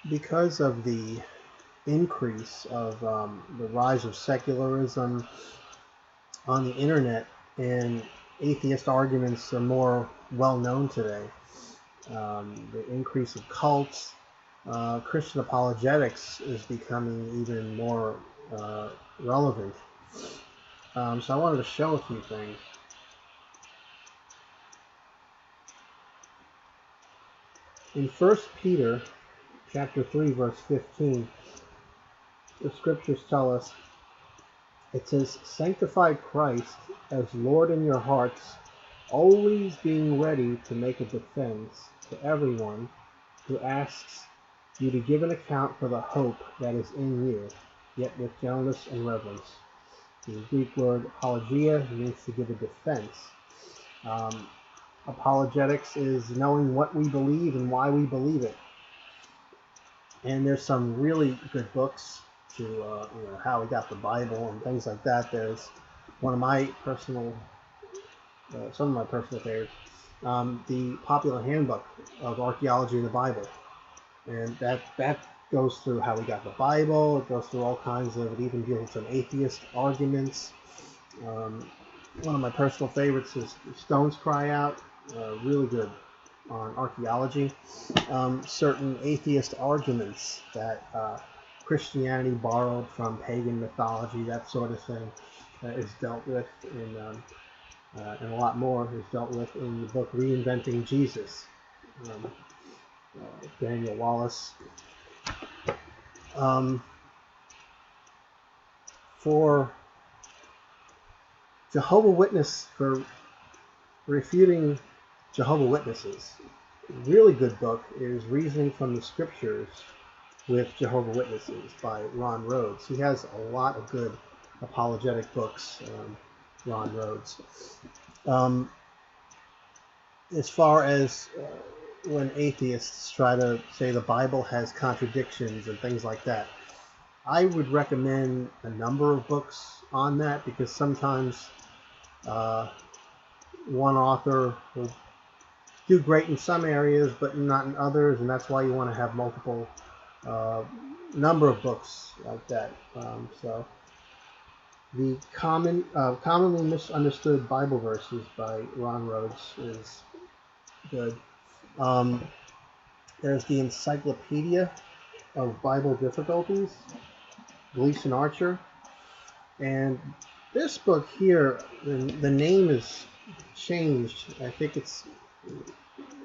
Because of the increase of the rise of secularism on the internet, and atheist arguments are more well known today. The increase of cults, Christian apologetics is becoming even more relevant. So I wanted to show a few things. In 1 Peter chapter 3, verse 15, the scriptures tell us, it says, "Sanctify Christ as Lord in your hearts, always being ready to make a defense to everyone who asks you to give an account for the hope that is in you, yet with gentleness and reverence." The Greek word apologia means to give a defense. Apologetics is knowing what we believe and why we believe it. And there's some really good books to how we got the Bible and things like that. There's one of my personal, some of my personal favorites, the Popular Handbook of Archaeology in the Bible, and that goes through how we got the Bible. It goes through all kinds of. It even deals with some atheist arguments. One of my personal favorites is Stones Cry Out. Really good on archaeology. Certain atheist arguments that Christianity borrowed from pagan mythology, that sort of thing, is dealt with and a lot more is dealt with in the book Reinventing Jesus, Daniel Wallace. For Jehovah Witness, for refuting Jehovah Witnesses, a really good book is Reasoning from the Scriptures with Jehovah Witnesses by Ron Rhodes. He has a lot of good apologetic books, Ron Rhodes. As far as when atheists try to say the Bible has contradictions and things like that, I would recommend a number of books on that, because sometimes one author will do great in some areas but not in others, and that's why you want to have multiple number of books like that. So the commonly misunderstood Bible verses by Ron Rhodes is good. There's the Encyclopedia of Bible Difficulties, Gleason Archer, and this book here, the name is changed. I think it's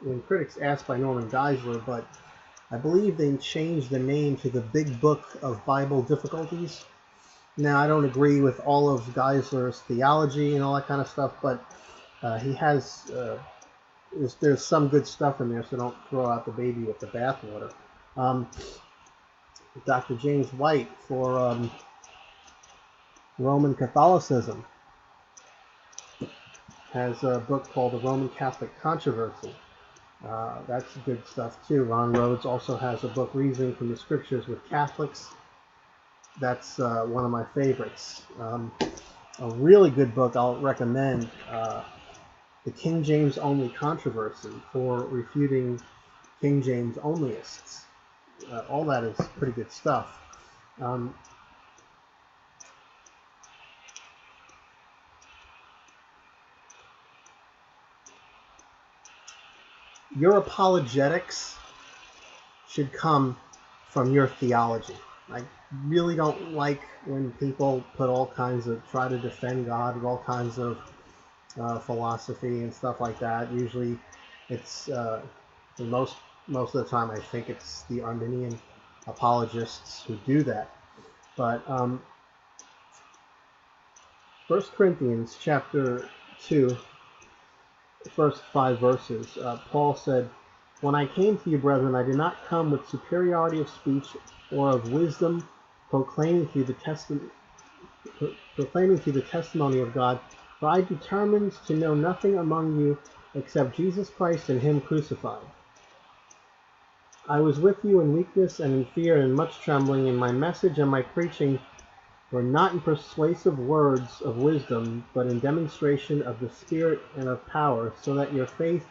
when critics asked by Norman Geisler, but I believe they changed the name to the Big Book of Bible Difficulties. Now, I don't agree with all of Geisler's theology and all that kind of stuff, but he has there's some good stuff in there, so don't throw out the baby with the bathwater. Dr. James White for Roman Catholicism has a book called The Roman Catholic Controversy. That's good stuff too. Ron Rhodes also has a book, Reasoning from the Scriptures with Catholics. That's one of my favorites. A really good book I'll recommend, The King James Only Controversy, for refuting King James Onlyists. All that is pretty good stuff. Your apologetics should come from your theology. I really don't like when people put all kinds of, try to defend God with all kinds of philosophy and stuff like that. Usually it's, most of the time, I think it's the Arminian apologists who do that. But 1 Corinthians chapter 2, the first 5 verses, Paul said, "When I came to you, brethren, I did not come with superiority of speech or of wisdom, proclaiming to you the testimony of God, for I determined to know nothing among you except Jesus Christ and Him crucified. I was with you in weakness and in fear and much trembling, and my message and my preaching were not in persuasive words of wisdom, but in demonstration of the Spirit and of power, so that your faith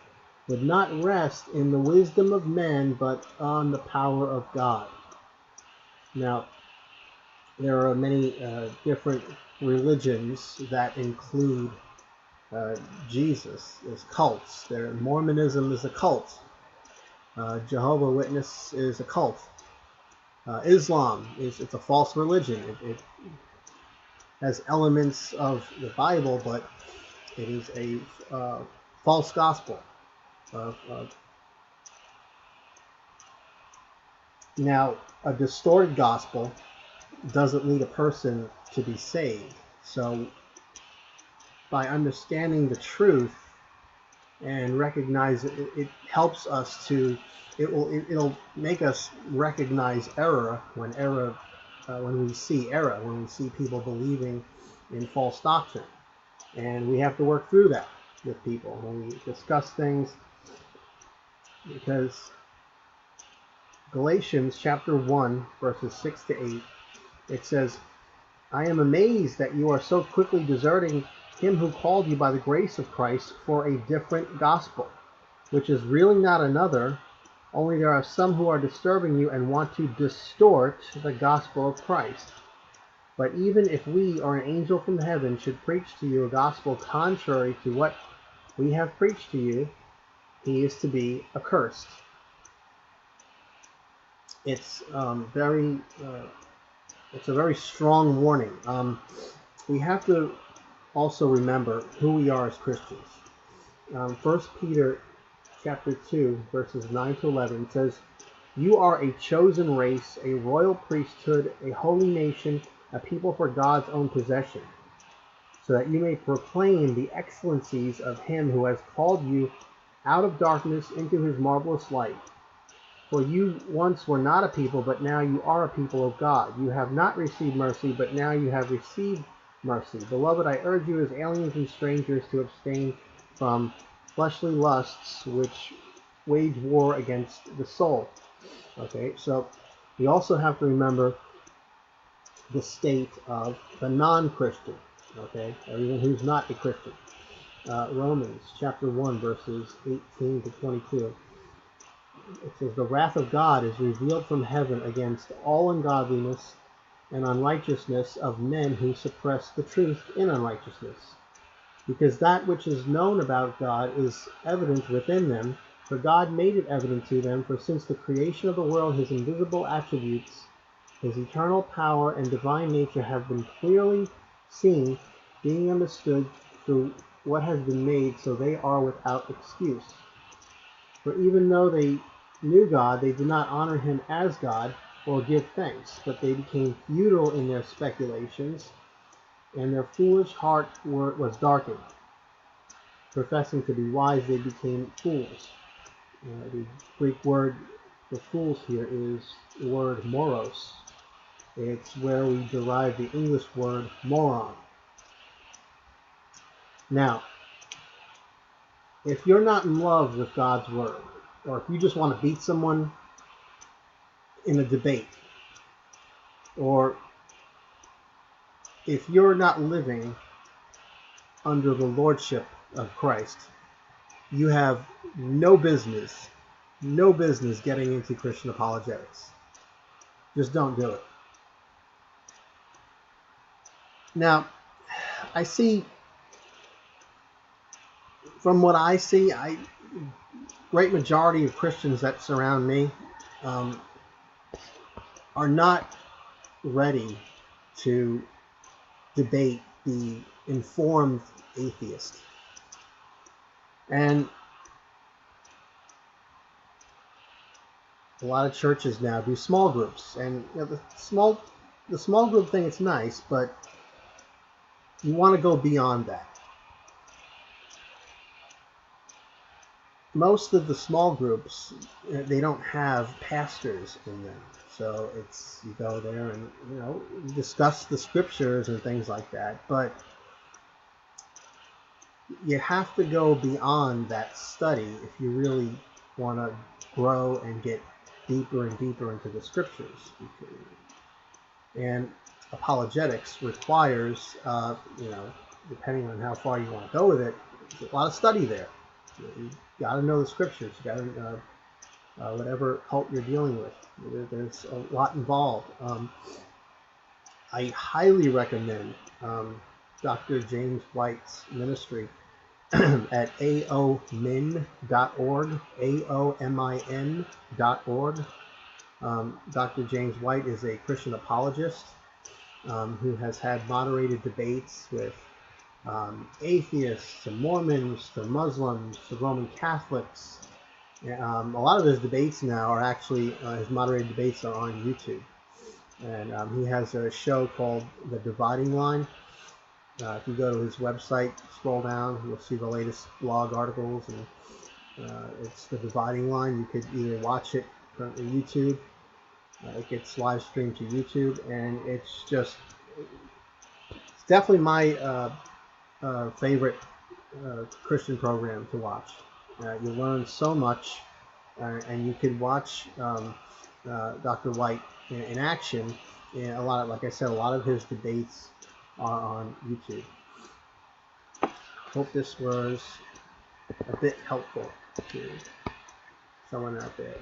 would not rest in the wisdom of men, but on the power of God. Now, there are many different religions that include Jesus as cults. Mormonism is a cult. Jehovah's Witness is a cult. Islam it's a false religion. It has elements of the Bible, but it is a false gospel. Now, a distorted gospel doesn't lead a person to be saved. So, by understanding the truth and recognize it helps us to, it'll make us recognize error when we see error, when we see people believing in false doctrine. And we have to work through that with people when we discuss things, because Galatians chapter 1, verses 6 to 8, it says, I am amazed that you are so quickly deserting him who called you by the grace of Christ for a different gospel, which is really not another, only there are some who are disturbing you and want to distort the gospel of Christ. But even if we or an angel from heaven should preach to you a gospel contrary to what we have preached to you, he is to be accursed. It's a very strong warning. We have to also remember who we are as Christians. 1 Peter chapter 2, verses 9 to 11 says, you are a chosen race, a royal priesthood, a holy nation, a people for God's own possession, so that you may proclaim the excellencies of him who has called you out of darkness into his marvelous light. For you once were not a people, but now you are a people of God. You have not received mercy, but now you have received mercy. Beloved, I urge you as aliens and strangers to abstain from fleshly lusts which wage war against the soul. Okay, so we also have to remember the state of the non-Christian. Okay, everyone who's not a Christian. Romans chapter 1, verses 18 to 22. It says, the wrath of God is revealed from heaven against all ungodliness and unrighteousness of men who suppress the truth in unrighteousness. Because that which is known about God is evident within them, for God made it evident to them, for since the creation of the world his invisible attributes, his eternal power and divine nature have been clearly seen, being understood through what has been made, so they are without excuse. For even though they knew God, they did not honor him as God or give thanks, but they became futile in their speculations, and their foolish heart was darkened. Professing to be wise, they became fools. The Greek word for fools here is the word moros. It's where we derive the English word moron. Now, if you're not in love with God's word, or if you just want to beat someone in a debate, or if you're not living under the lordship of Christ, you have no business getting into Christian apologetics. Just don't do it. Now, I see, from what I see, great majority of Christians that surround me are not ready to debate the informed atheist. And a lot of churches now do small groups, and the small group thing is nice, but you want to go beyond that. Most of the small groups, they don't have pastors in them, so it's, you go there and you discuss the scriptures and things like that, but you have to go beyond that study if you really want to grow and get deeper and deeper into the scriptures. And apologetics requires, depending on how far you want to go with it, there's a lot of study there. You got to know the scriptures. You got to whatever cult you're dealing with. There's a lot involved. I highly recommend Dr. James White's ministry at aomin.org, aomin.org. Dr. James White is a Christian apologist who has had moderated debates with atheists, to Mormons, to Muslims, to Roman Catholics. A lot of his debates now are actually, his moderated debates are on YouTube. And he has a show called The Dividing Line. If you go to his website, scroll down, you'll see the latest blog articles, and it's The Dividing Line. You could either watch it from YouTube, it gets live streamed to YouTube, and it's definitely my favorite Christian program to watch. You learn so much, and you can watch Dr. White in action. And a lot of, like I said, a lot of his debates are on YouTube. Hope this was a bit helpful to someone out there.